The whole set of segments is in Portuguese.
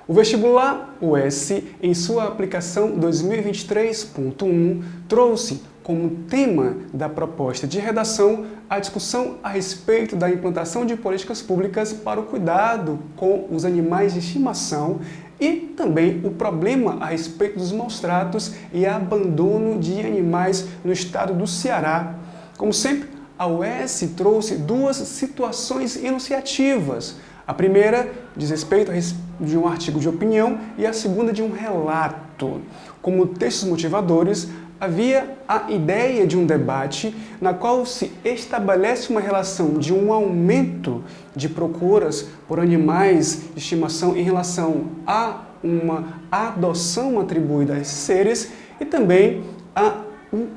O vestibular UES, em sua aplicação 2023.1, trouxe como tema da proposta de redação a discussão a respeito da implantação de políticas públicas para o cuidado com os animais de estimação e também o problema a respeito dos maus-tratos e abandono de animais no estado do Ceará. Como sempre, a UES trouxe duas situações enunciativas. A primeira diz respeito de um artigo de opinião e a segunda de um relato. Como textos motivadores, havia a ideia de um debate na qual se estabelece uma relação de um aumento de procuras por animais de estimação em relação a uma adoção atribuída a esses seres e também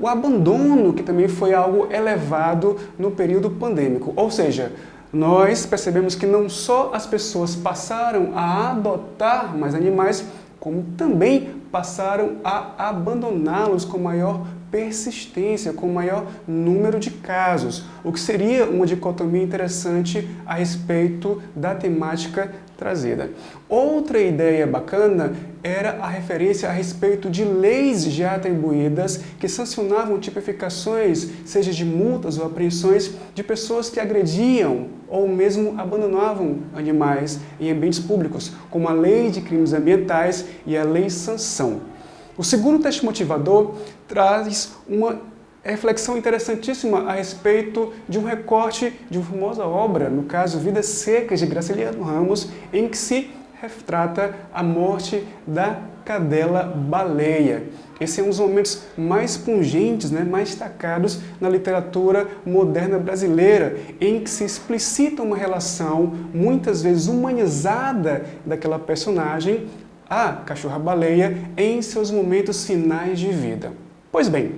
o abandono, que também foi algo elevado no período pandêmico. Ou seja, nós percebemos que não só as pessoas passaram a adotar mais animais, como também passaram a abandoná-los com maior persistência, com maior número de casos, o que seria uma dicotomia interessante a respeito da temática trazida. Outra ideia bacana era a referência a respeito de leis já atribuídas que sancionavam tipificações, seja de multas ou apreensões, de pessoas que agrediam ou mesmo abandonavam animais em ambientes públicos, como a Lei de Crimes Ambientais e a Lei Sanção. O segundo texto motivador traz uma reflexão interessantíssima a respeito de um recorte de uma famosa obra, no caso Vidas Secas, de Graciliano Ramos, em que se retrata a morte da cadela-baleia. Esse é um dos momentos mais pungentes, mais destacados na literatura moderna brasileira, em que se explicita uma relação, muitas vezes humanizada, daquela personagem, a cachorra-baleia, em seus momentos finais de vida. Pois bem,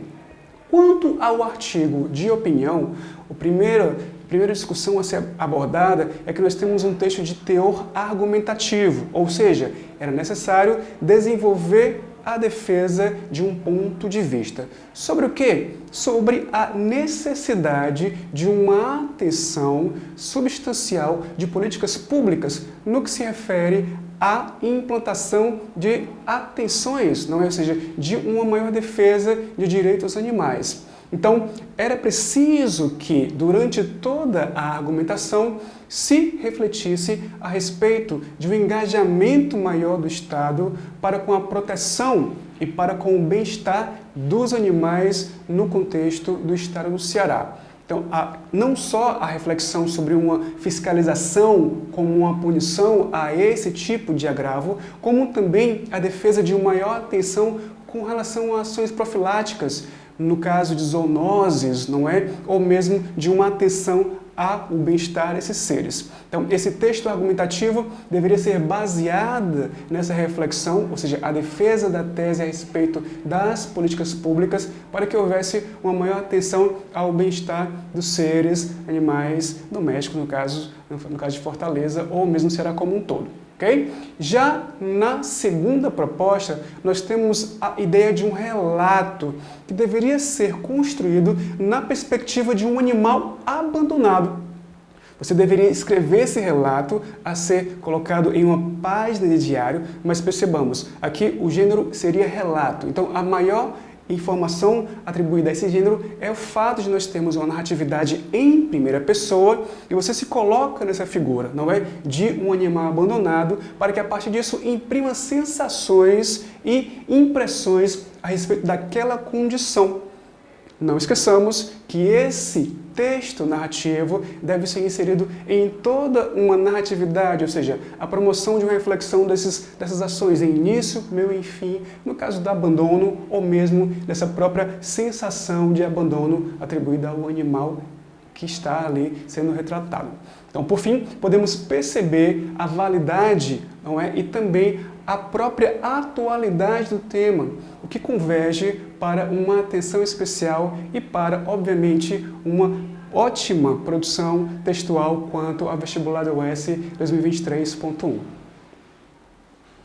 quanto ao artigo de opinião, a primeira discussão a ser abordada é que nós temos um texto de teor argumentativo, ou seja, era necessário desenvolver a defesa de um ponto de vista. Sobre o quê? Sobre a necessidade de uma atenção substancial de políticas públicas no que se refere à implantação de atenções, ou seja, de uma maior defesa de direitos animais. Então, era preciso que, durante toda a argumentação, se refletisse a respeito de um engajamento maior do Estado para com a proteção e para com o bem-estar dos animais no contexto do Estado do Ceará. Então, não só a reflexão sobre uma fiscalização como uma punição a esse tipo de agravo, como também a defesa de uma maior atenção com relação a ações profiláticas, no caso de zoonoses, ou mesmo de uma atenção ao bem-estar desses seres. Então, esse texto argumentativo deveria ser baseado nessa reflexão, ou seja, a defesa da tese a respeito das políticas públicas para que houvesse uma maior atenção ao bem-estar dos seres, animais domésticos, no caso de Fortaleza, ou mesmo Ceará como um todo. Okay? Já na segunda proposta, nós temos a ideia de um relato que deveria ser construído na perspectiva de um animal abandonado. Você deveria escrever esse relato a ser colocado em uma página de diário, mas percebamos, aqui o gênero seria relato. Então, a maior informação atribuída a esse gênero é o fato de nós termos uma narratividade em primeira pessoa e você se coloca nessa figura, de um animal abandonado, para que a partir disso imprima sensações e impressões a respeito daquela condição. Não esqueçamos que esse texto narrativo deve ser inserido em toda uma narratividade, ou seja, a promoção de uma reflexão dessas ações em início, meio e fim, no caso do abandono ou mesmo dessa própria sensação de abandono atribuída ao animal que está ali sendo retratado. Então, por fim, podemos perceber a validade, e também a própria atualidade do tema, o que converge para uma atenção especial e para, obviamente, uma ótima produção textual quanto ao vestibular da UES 2023.1.